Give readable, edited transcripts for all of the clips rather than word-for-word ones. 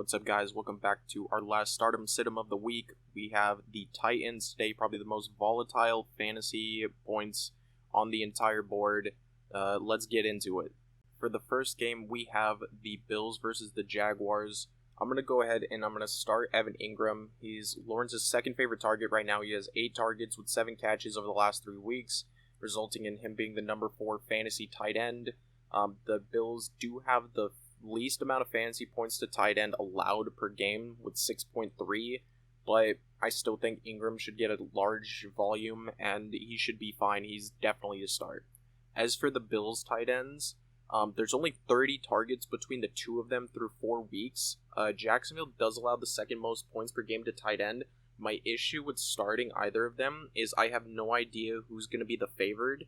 What's up, guys? Welcome back to our last Stardom Situm of the week. We have the Titans today, probably the most volatile fantasy points on the entire board. Let's get into it. For the first game, we have the Bills versus the Jaguars. I'm going to go ahead and I'm going to start Evan Ingram. He's Lawrence's second favorite target right now. He has 8 targets with 7 catches over the last 3 weeks, resulting in him being the number 4 fantasy tight end. The Bills do have the least amount of fantasy points to tight end allowed per game with 6.3, but I still think Ingram should get a large volume and he should be fine. He's definitely a start. As for the Bills tight ends, there's only 30 targets between the two of them through 4 weeks. Jacksonville does allow the second most points per game to tight end. My issue with starting either of them is I have no idea who's going to be the favored.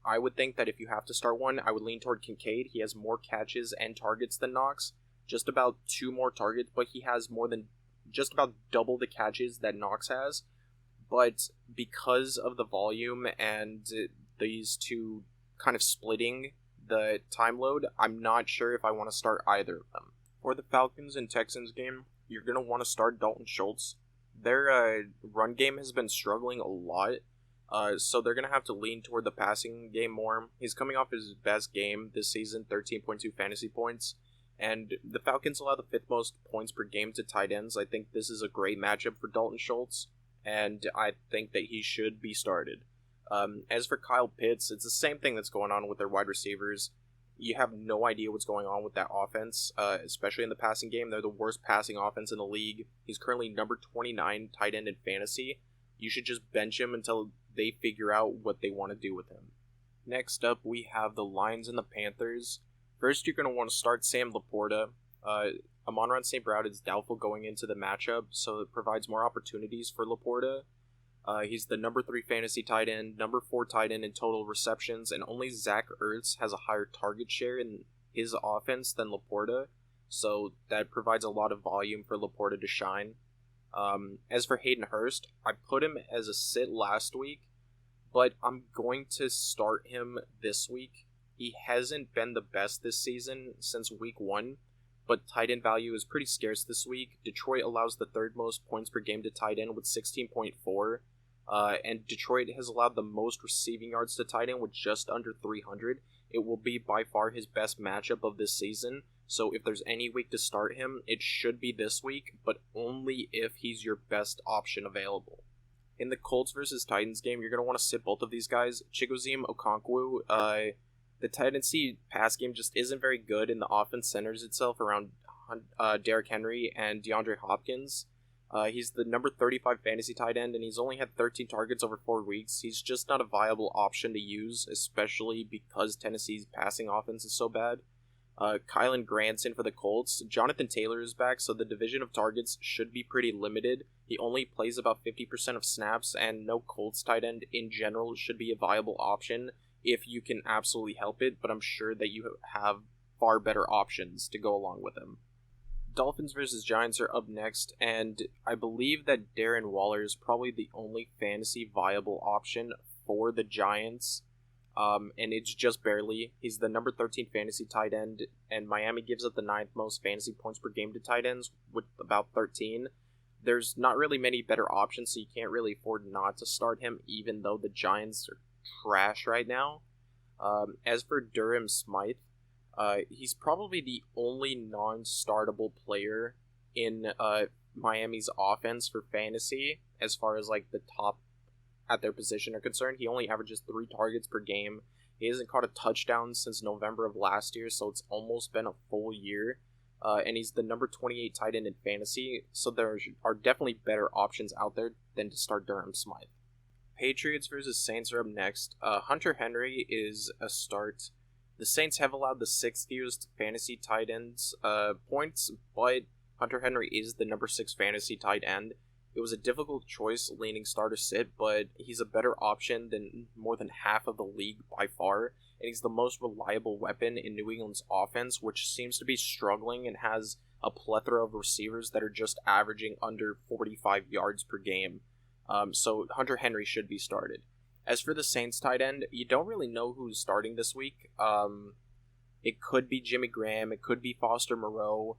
I would think that if you have to start one, I would lean toward Kincaid. He has more catches and targets than Knox, just about 2 more targets, but he has more than just about double the catches that Knox has. But because of the volume and these two kind of splitting the time load, I'm not sure if I want to start either of them. For the Falcons and Texans game, you're going to want to start Dalton Schultz. Their run game has been struggling a lot. So they're going to have to lean toward the passing game more. He's coming off his best game this season, 13.2 fantasy points. And the Falcons allow the 5th most points per game to tight ends. I think this is a great matchup for Dalton Schultz, and I think that he should be started. As for Kyle Pitts, it's the same thing that's going on with their wide receivers. You have no idea what's going on with that offense, especially in the passing game. They're the worst passing offense in the league. He's currently number 29 tight end in fantasy. You should just bench him until they figure out what they want to do with him. Next up, we have the Lions and the Panthers. First, you're going to want to start Sam Laporta. Amon-Ra St. Brown is doubtful going into the matchup, so it provides more opportunities for Laporta. He's the number 3 fantasy tight end, number 4 tight end in total receptions, and only Zach Ertz has a higher target share in his offense than Laporta, so that provides a lot of volume for Laporta to shine. As for Hayden Hurst, I put him as a sit last week, but I'm going to start him this week. He hasn't been the best this season since week 1, but tight end value is pretty scarce this week. Detroit allows the 3rd most points per game to tight end with 16.4, and Detroit has allowed the most receiving yards to tight end with just under 300. It will be by far his best matchup of this season. So if there's any week to start him, it should be this week, but only if he's your best option available. In the Colts versus Titans game, you're going to want to sit both of these guys. Chigoziem Okonkwo, the Titans' pass game just isn't very good, and the offense centers itself around Derrick Henry and DeAndre Hopkins. He's the number 35 fantasy tight end, and he's only had 13 targets over 4 weeks. He's just not a viable option to use, especially because Tennessee's passing offense is so bad. Kylan Grant's in for the Colts. Jonathan Taylor is back, so the division of targets should be pretty limited. He only plays about 50% of snaps, and no Colts tight end in general should be a viable option if you can absolutely help it, but I'm sure that you have far better options to go along with him. Dolphins versus Giants are up next, and I believe that Darren Waller is probably the only fantasy viable option for the Giants. And it's just barely. He's the number 13 fantasy tight end, and Miami gives up the 9th most fantasy points per game to tight ends with about 13. There's not really many better options, so you can't really afford not to start him, even though the Giants are trash right now. As for Durham Smythe, he's probably the only non-startable player in Miami's offense for fantasy, as far as like the top at their position are concerned. He only averages 3 targets per game. He hasn't caught a touchdown since November of last year, so it's almost been a full year. And he's the number 28 tight end in fantasy, so there are definitely better options out there than to start Durham Smythe. Patriots versus Saints are up next. Hunter Henry is a start. The Saints have allowed the 6th fewest fantasy tight ends points, but Hunter Henry is the number 6 fantasy tight end. It was a difficult choice leaning start or sit, but he's a better option than more than half of the league by far, and he's the most reliable weapon in New England's offense, which seems to be struggling and has a plethora of receivers that are just averaging under 45 yards per game. So Hunter Henry should be started. As for the Saints tight end, you don't really know who's starting this week. It could be Jimmy Graham, it could be Foster Moreau.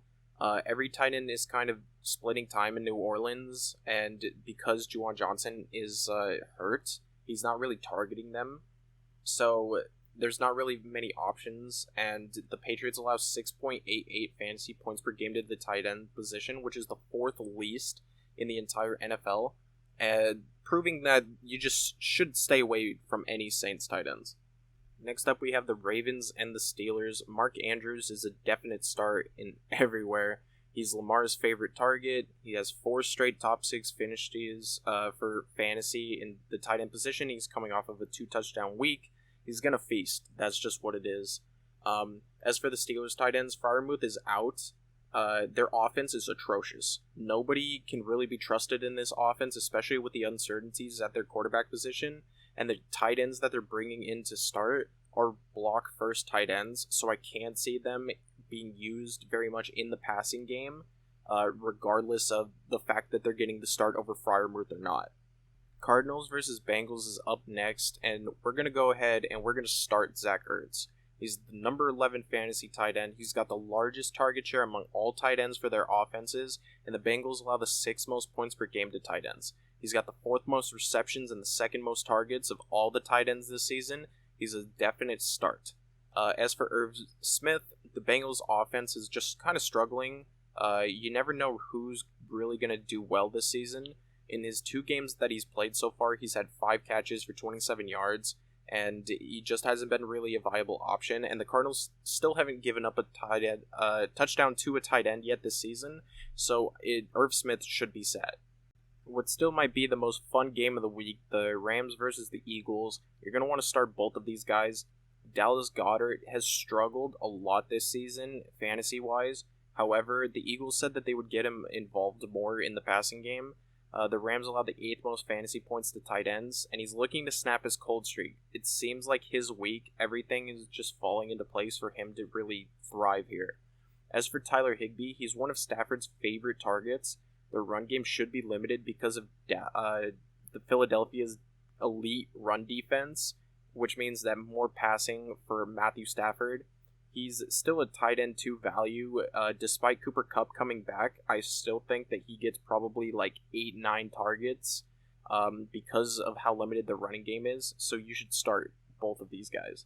Every tight end is kind of splitting time in New Orleans, and because Juwan Johnson is hurt, he's not really targeting them. So there's not really many options, and the Patriots allow 6.88 fantasy points per game to the tight end position, which is the fourth least in the entire NFL, and proving that you just should stay away from any Saints tight ends. Next up, we have the Ravens and the Steelers. Mark Andrews is a definite start in everywhere. He's Lamar's favorite target. He has 4 straight top 6 finishes for fantasy in the tight end position. He's coming off of a 2-touchdown week. He's going to feast. That's just what it is. As for the Steelers tight ends, Freiermuth is out. Their offense is atrocious. Nobody can really be trusted in this offense, especially with the uncertainties at their quarterback position. And the tight ends that they're bringing in to start are block first tight ends, so I can't see them being used very much in the passing game, regardless of the fact that they're getting the start over Freiermuth or not. Cardinals versus Bengals is up next, and we're going to go ahead and we're going to start Zach Ertz. He's the number 11 fantasy tight end. He's got the largest target share among all tight ends for their offenses, and the Bengals allow the 6th most points per game to tight ends. He's got the 4th most receptions and the 2nd most targets of all the tight ends this season. He's a definite start. As for Irv Smith, the Bengals offense is just kind of struggling. You never know who's really going to do well this season. In his 2 games that he's played so far, he's had 5 catches for 27 yards, and he just hasn't been really a viable option. And the Cardinals still haven't given up a touchdown to a tight end yet this season, so Irv Smith should be set. What still might be the most fun game of the week, the Rams versus the Eagles. You're going to want to start both of these guys. Dallas Goedert has struggled a lot this season, fantasy-wise. However, the Eagles said that they would get him involved more in the passing game. The Rams allowed the 8th most fantasy points to tight ends, and he's looking to snap his cold streak. It seems like his week, everything is just falling into place for him to really thrive here. As for Tyler Higbee, he's one of Stafford's favorite targets. Their run game should be limited because of the Philadelphia's elite run defense, which means that more passing for Matthew Stafford. He's still a tight end 2 value. Despite Cooper Kupp coming back, I still think that he gets probably like 8-9 targets because of how limited the running game is, so you should start both of these guys.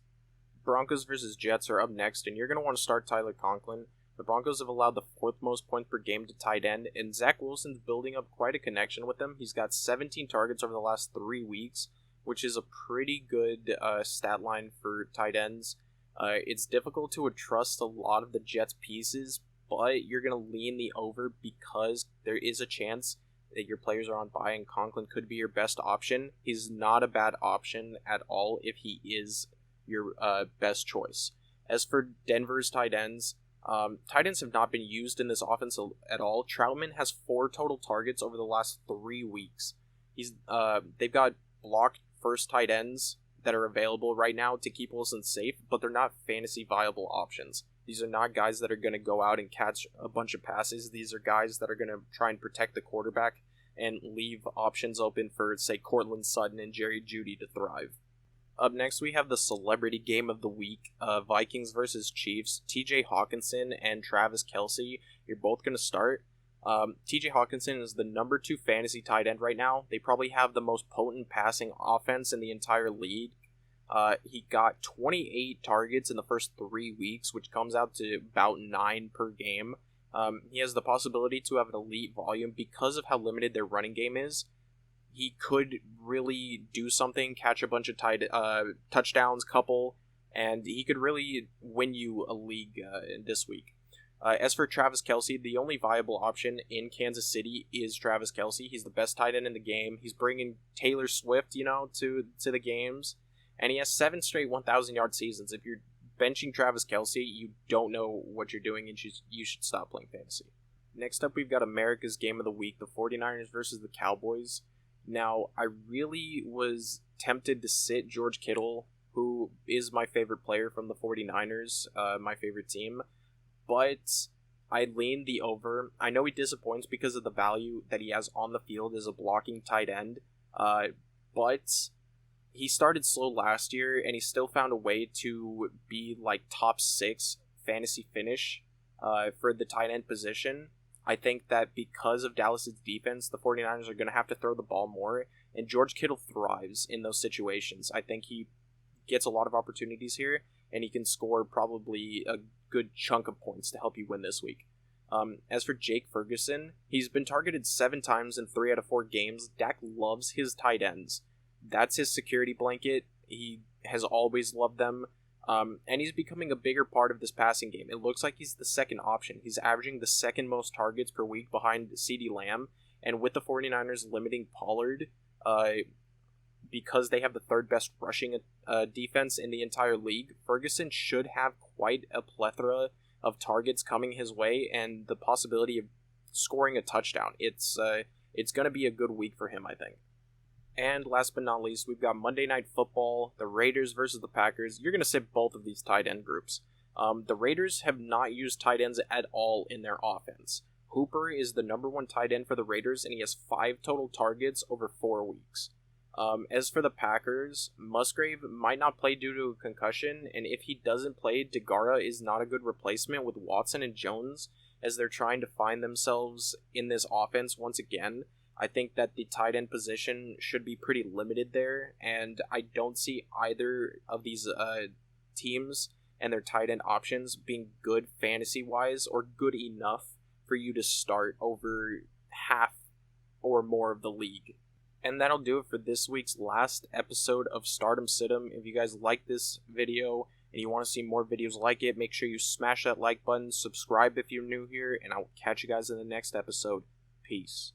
Broncos versus Jets are up next, and you're going to want to start Tyler Conklin. The Broncos have allowed the 4th most points per game to tight end, and Zach Wilson's building up quite a connection with him. He's got 17 targets over the last 3 weeks, which is a pretty good stat line for tight ends. It's difficult to trust a lot of the Jets' pieces, but you're going to lean the over because there is a chance that your players are on bye and Conklin could be your best option. He's not a bad option at all if he is your best choice. As for Denver's tight ends have not been used in this offense at all. Troutman has 4 total targets over the last 3 weeks. They've got blocked first tight ends that are available right now to keep Wilson safe, but they're not fantasy viable options. These are not guys that are going to go out and catch a bunch of passes. These are guys that are going to try and protect the quarterback and leave options open for, say, Cortland Sutton and Jerry Jeudy to thrive. Up next, we have the celebrity game of the week, Vikings versus Chiefs. TJ Hawkinson and Travis Kelce, you're both going to start. TJ Hawkinson is the number 2 fantasy tight end right now. They probably have the most potent passing offense in the entire league. He got 28 targets in the first 3 weeks, which comes out to about 9 per game. He has the possibility to have an elite volume because of how limited their running game is. He could really do something, catch a bunch of touchdowns, and he could really win you a league this week. As for Travis Kelce, the only viable option in Kansas City is Travis Kelce. He's the best tight end in the game. He's bringing Taylor Swift, to the games, and he has 7 straight 1,000-yard seasons. If you're benching Travis Kelce, you don't know what you're doing, and you should stop playing fantasy. Next up, we've got America's Game of the Week, the 49ers versus the Cowboys. Now, I really was tempted to sit George Kittle, who is my favorite player from the 49ers, my favorite team, but I leaned the over. I know he disappoints because of the value that he has on the field as a blocking tight end, but he started slow last year, and he still found a way to be like top 6 fantasy finish. for the tight end position. I think that because of Dallas's defense, the 49ers are going to have to throw the ball more, and George Kittle thrives in those situations. I think he gets a lot of opportunities here, and he can score probably a good chunk of points to help you win this week. As for Jake Ferguson, he's been targeted 7 times in 3 out of 4 games. Dak loves his tight ends. That's his security blanket. He has always loved them. And he's becoming a bigger part of this passing game. It looks like he's the second option. He's averaging the second most targets per week behind CeeDee Lamb. And with the 49ers limiting Pollard, because they have the third best rushing defense in the entire league, Ferguson should have quite a plethora of targets coming his way and the possibility of scoring a touchdown. It's going to be a good week for him, I think. And last but not least, we've got Monday Night Football, the Raiders versus the Packers. You're going to sit both of these tight end groups. The Raiders have not used tight ends at all in their offense. Hooper is the number 1 tight end for the Raiders, and he has 5 total targets over 4 weeks. As for the Packers, Musgrave might not play due to a concussion, and if he doesn't play, DeGara is not a good replacement with Watson and Jones as they're trying to find themselves in this offense once again. I think that the tight end position should be pretty limited there, and I don't see either of these teams and their tight end options being good fantasy-wise or good enough for you to start over half or more of the league. And that'll do it for this week's last episode of Stardom Situm. If you guys like this video and you want to see more videos like it, make sure you smash that like button, subscribe if you're new here, and I will catch you guys in the next episode. Peace.